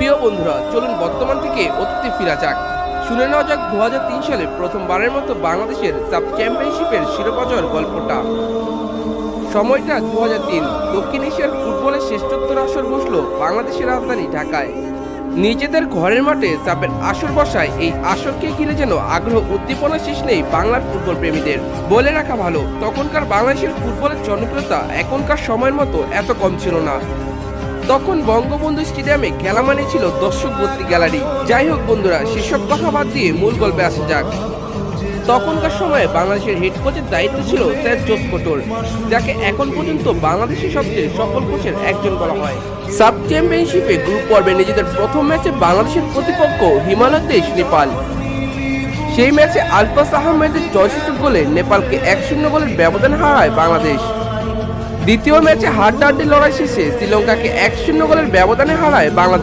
প্রিয় বন্ধুরা, চলুন বর্তমান থেকে অতীতে ফিরা যাক। শুনে নেওয়া যাক 2003 সালে প্রথমবারের মতো বাংলাদেশের সাব চ্যাম্পিয়নশিপের শিরোপা জয়ের গল্পটা। সময়টা 2003। দক্ষিণ এশিয়ার ফুটবলের শ্রেষ্ঠত্বের আসর বসল বাংলাদেশের রাজধানী ঢাকায়। নিজেদের ঘরের মাঠে সাপের আসর বসায় এই আসরকে ঘিরে যেন আগ্রহ উদ্দীপনা শেষ নেই বাংলার ফুটবল প্রেমীদের। বলে রাখা ভালো, তখনকার বাংলাদেশের ফুটবলের জনপ্রিয়তা এখনকার সময়ের মতো এত কম ছিল না। তখন বঙ্গবন্ধু স্টেডিয়ামে খেলা মানে ছিল দর্শক ভর্তি গ্যালারি। যাই হোক বন্ধুরা, সেসব কথা বাদ দিয়ে মূল গল্পে আসা যাক। তখনকার সময়ে বাংলাদেশের হেড কোচের দায়িত্ব ছিল স্যার জোস কোটর, যাকে এখন পর্যন্ত বাংলাদেশের সবচেয়ে সফল কোচের একজন বলা হয়। সাব চ্যাম্পিয়নশিপে গ্রুপ পর্বে নিজেদের প্রথম ম্যাচে বাংলাদেশের প্রতিপক্ষ হিমালয় দেশ নেপাল। সেই ম্যাচে আলফাস আহমেদের জয়সূচক গোলে নেপালকে 1-0 গোলের ব্যবধানে হারায় বাংলাদেশ। দ্বিতীয় ম্যাচে হাড্ডাহাড্ডি লড়াই শেষে শ্রীলঙ্কাকে 1-0 গোলের ব্যবধানে হারায় বাংলাদেশ।